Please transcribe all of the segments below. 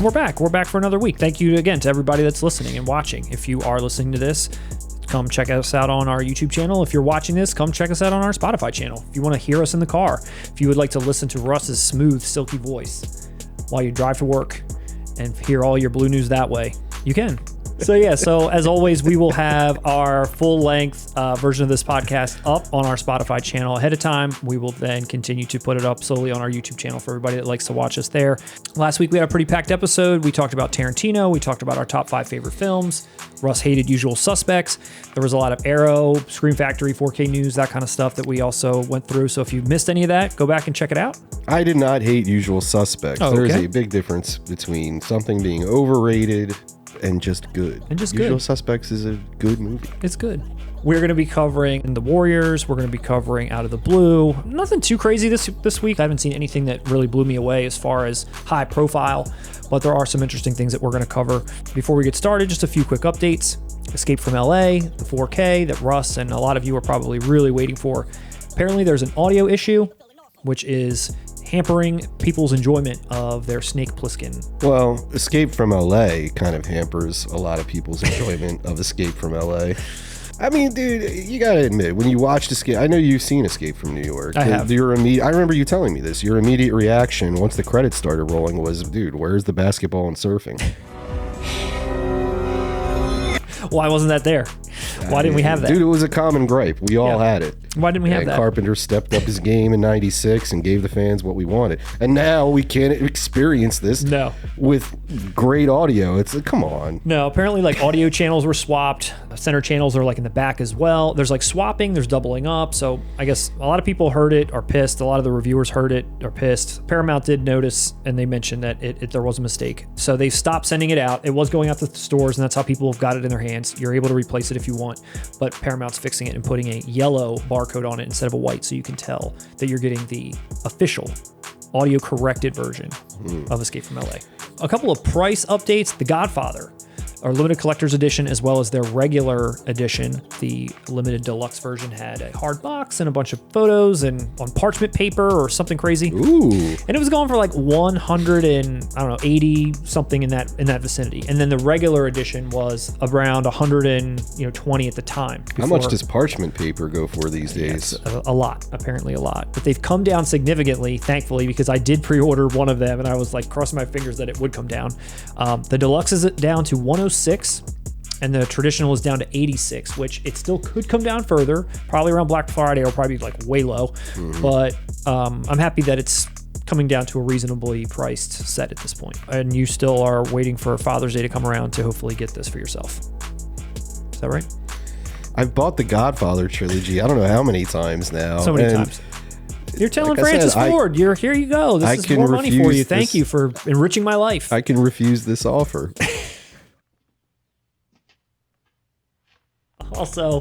And we're back. We're back for another week. Thank you again to everybody that's listening and watching. If you are listening to this, come check us out on our YouTube channel. If you're watching this, come check us out on our Spotify channel. If you want to hear us in the car, if you would like to listen to Russ's smooth, silky voice while you drive to work and hear all your blue news that way, you can. So as always, we will have our full-length version of this podcast up on our Spotify channel ahead of time. We will then continue to put it up slowly on our YouTube channel for everybody that likes to watch us there. Last week, we had a pretty packed episode. We talked about Tarantino. We talked about our top 5 favorite films. Russ hated Usual Suspects. There was a lot of Arrow, Scream Factory, 4K news, that kind of stuff that we also went through. So if you missed any of that, go back and check it out. I did not hate Usual Suspects. Oh, There's okay. a big difference between something being overrated and just good. Usual Suspects is a good movie. It's good. We're going to be covering The Warriors. We're going to be covering Out of the Blue. Nothing too crazy this week. I haven't seen anything that really blew me away as far as high profile, but there are some interesting things that we're going to cover. Before we get started, just a few quick updates. Escape from LA, the 4K that Russ and a lot of you are probably really waiting for. Apparently there's an audio issue, which is hampering people's enjoyment of their Snake Plissken. Well, Escape from LA kind of hampers a lot of people's enjoyment of Escape from LA. I mean, dude, you gotta admit, when you watched Escape, I know you've seen Escape from New York. I have. I remember you telling me this. Your immediate reaction once the credits started rolling was, dude, where's the basketball and surfing? Why wasn't that there? Why didn't we have that? Dude, it was a common gripe. We all had it. Why didn't we have that? Carpenter stepped up his game in 96 and gave the fans what we wanted. And now we can't experience this with great audio. It's like, come on. No, apparently like audio channels were swapped. Center channels are like in the back as well. There's like swapping, there's doubling up. So I guess a lot of people heard it, are pissed. A lot of the reviewers heard it, are pissed. Paramount did notice and they mentioned that there was a mistake. So they've stopped sending it out. It was going out to the stores and that's how people have got it in their hands. You're able to replace it if you want, but Paramount's fixing it and putting a yellow barcode on it instead of a white, so you can tell that you're getting the official audio corrected version of Escape from LA. A couple of price updates. The Godfather, our limited collector's edition, as well as their regular edition. The limited deluxe version had a hard box and a bunch of photos and on parchment paper or something crazy. Ooh. And it was going for like 180 something in that vicinity. And then the regular edition was around 120 at the time. How much does parchment paper go for these days? A lot, apparently a lot. But they've come down significantly, thankfully, because I did pre-order one of them and I was like crossing my fingers that it would come down. The deluxe is down to 106 and the traditional is down to 86, which it still could come down further, probably around Black Friday or probably like way low. But I'm happy that it's coming down to a reasonably priced set at this point. And you still are waiting for Father's Day to come around to hopefully get this for yourself. Is that right? I've bought the Godfather trilogy I don't know how many times now. So many times. You're telling Francis Ford, here you go. This is more money for you. Thank you for enriching my life. I can refuse this offer. Also,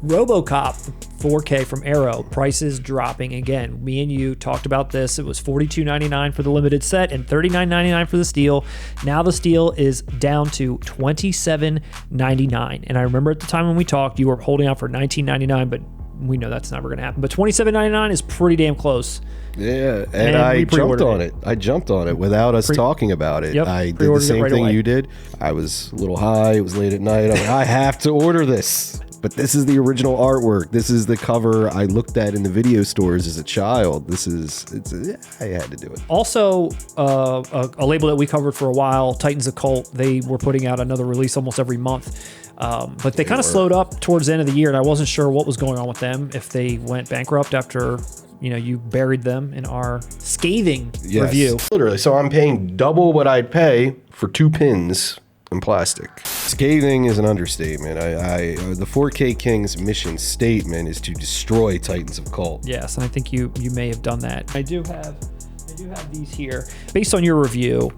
Robocop 4K from Arrow, prices dropping again. Me and you talked about this. It was $42.99 for the limited set and $39.99 for the steel. Now the steel is down to $27.99. And I remember at the time when we talked, you were holding out for $19.99, but we know that's never going to happen. But $27.99 is pretty damn close. Yeah, and I jumped on it. I jumped on it without us talking about it. Yep, I did the same thing you did. I was a little high. It was late at night. I was like, I have to order this. But this is the original artwork. This is the cover I looked at in the video stores as a child. I had to do it. Also, a label that we covered for a while, Titans Occult, they were putting out another release almost every month. But they kind of slowed up towards the end of the year, and I wasn't sure what was going on with them, if they went bankrupt after you buried them in our scathing review. Literally. So I'm paying double what I'd pay for 2 pins in plastic. Scathing is an understatement. The 4K King's mission statement is to destroy Titans of Cult. Yes, and I think you may have done that. I do have these here. Based on your review,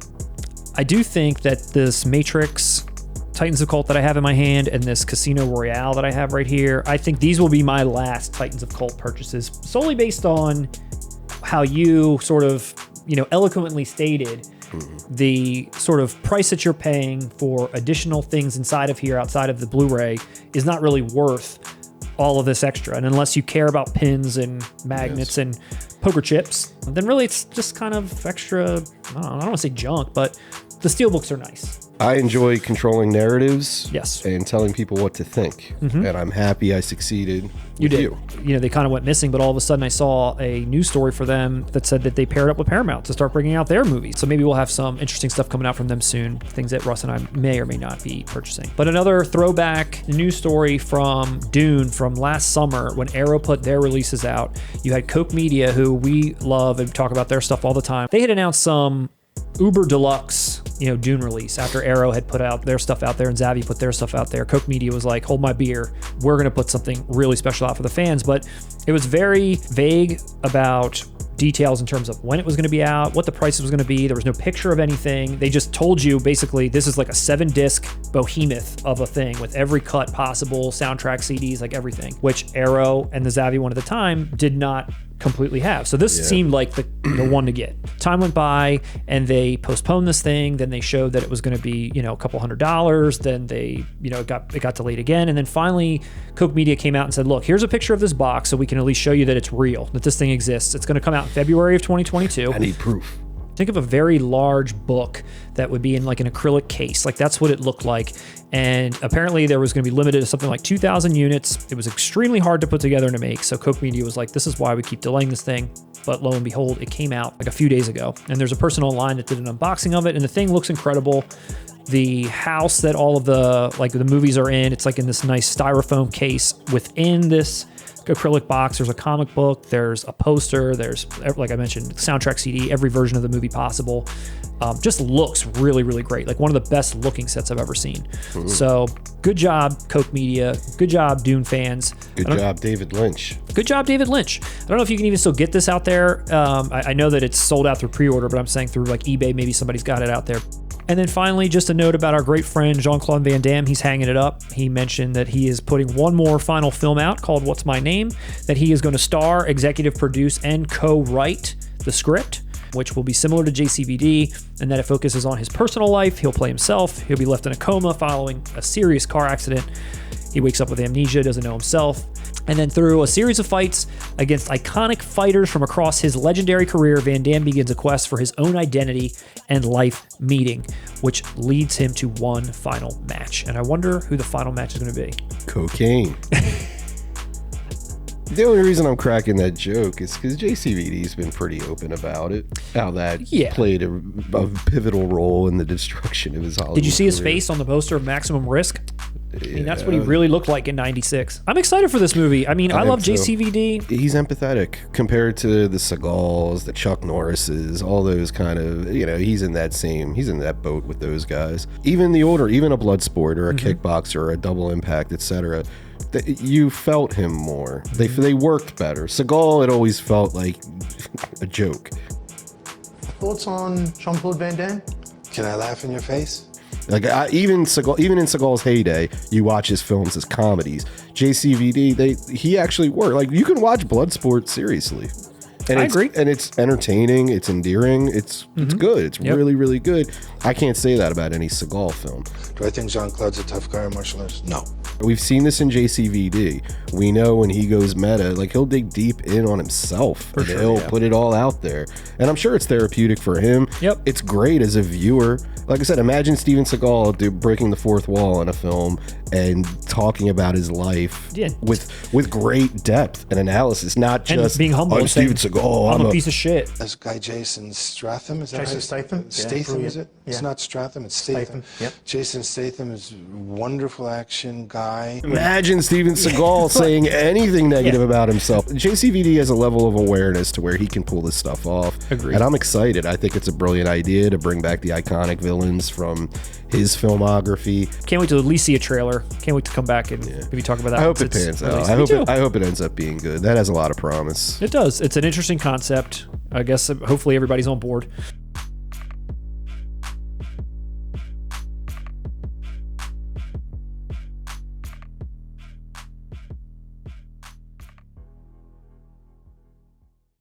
I do think that this Matrix Titans of Cult that I have in my hand and this Casino Royale that I have right here, I think these will be my last Titans of Cult purchases, solely based on how you sort of, eloquently stated the sort of price that you're paying for additional things inside of here outside of the Blu-ray is not really worth all of this extra. And unless you care about pins and magnets and poker chips, then really it's just kind of extra, I don't want to say junk, but the steelbooks are nice. I enjoy controlling narratives. Yes. And telling people what to think. And I'm happy I succeeded. You did. You know, they kind of went missing, but all of a sudden I saw a news story for them that said that they paired up with Paramount to start bringing out their movies. So maybe we'll have some interesting stuff coming out from them soon, things that Russ and I may or may not be purchasing. But another throwback news story from Dune from last summer when Arrow put their releases out. You had Koch Media, who we love and talk about their stuff all the time. They had announced some uber deluxe, Dune release after Arrow had put out their stuff out there and Zavvi put their stuff out there. Koch Media was like, hold my beer. We're going to put something really special out for the fans. But it was very vague about details in terms of when it was going to be out, what the price was going to be. There was no picture of anything. They just told you basically this is like a 7-disc behemoth of a thing with every cut possible, soundtrack, CDs, like everything, which Arrow and the Zavvi one at the time did not completely have. So this seemed like the one to get. Time went by and they postponed this thing. Then they showed that it was going to be, a couple $100. Then they, it got delayed again. And then finally Koch Media came out and said, look, here's a picture of this box so we can at least show you that it's real, that this thing exists. It's going to come out in February of 2022. I need proof. Think of a very large book that would be in like an acrylic case. Like that's what it looked like. And apparently there was going to be limited to something like 2,000 units. It was extremely hard to put together and to make. So Koch Media was like, this is why we keep delaying this thing. But lo and behold, it came out like a few days ago. And there's a person online that did an unboxing of it. And the thing looks incredible. The house that all of the movies are in, it's like in this nice styrofoam case within this acrylic box. There's a comic book, there's a poster, there's, like I mentioned, soundtrack CD, every version of the movie possible. Just looks really, really great. Like one of the best looking sets I've ever seen. So good job, Koch Media. Good job, Dune fans. Good job, David Lynch. Good job, David Lynch. I don't know if you can even still get this out there. I know that it's sold out through pre-order, but I'm saying through like eBay, maybe somebody's got it out there. And then finally, just a note about our great friend, Jean-Claude Van Damme. He's hanging it up. He mentioned that he is putting one more final film out called What's My Name, that he is going to star, executive produce, and co-write the script, which will be similar to JCVD, and that it focuses on his personal life. He'll play himself. He'll be left in a coma following a serious car accident. He wakes up with amnesia, doesn't know himself. And then through a series of fights against iconic fighters from across his legendary career, Van Damme begins a quest for his own identity and life meeting, which leads him to one final match. And I wonder who the final match is going to be. Cocaine. The only reason I'm cracking that joke is because JCVD's been pretty open about it. How that played a pivotal role in the destruction of his Hollywood Did you see his career. face on the poster of Maximum Risk? I mean, that's what he really looked like in '96. I'm excited for this movie. I mean, I love JCVD. He's empathetic compared to the Seagals, the Chuck Norrises, all those kind of, he's in that boat with those guys. Even the older, even a Bloodsport or a Kickboxer or a Double Impact, etc. You felt him more. They worked better. Seagal, it always felt like a joke. Thoughts on Jean-Claude Van Damme? Can I laugh in your face? Like even in Seagal's heyday, you watch his films as comedies. JCVD, he actually worked. Like you can watch Bloodsport seriously. And I agree. And it's entertaining. It's endearing. It's good. It's really, really good. I can't say that about any Seagal film. Do I think Jean-Claude's a tough guy in martial arts? No. We've seen this in JCVD. We know when he goes meta, like he'll dig deep in on himself. He'll put it all out there. And I'm sure it's therapeutic for him. Yep. It's great as a viewer. Like I said, imagine Steven Seagal breaking the fourth wall in a film and talking about his life with great depth and analysis, not just being humble. I'm Steven Seagal. I'm a piece of shit. This guy Jason Statham, is that Jason right? Statham? Statham, is it? Yeah. It's not Stratham, it's Statham. Yep. Jason Statham is a wonderful action guy. Imagine Steven Seagal saying anything negative about himself. JCVD has a level of awareness to where he can pull this stuff off. Agreed. And I'm excited. I think it's a brilliant idea to bring back the iconic villains from his filmography. Can't wait to at least see a trailer. Can't wait to come back and maybe talk about that. I hope it pans out. I hope it ends up being good. That has a lot of promise. It does. It's an interesting concept. I guess hopefully everybody's on board.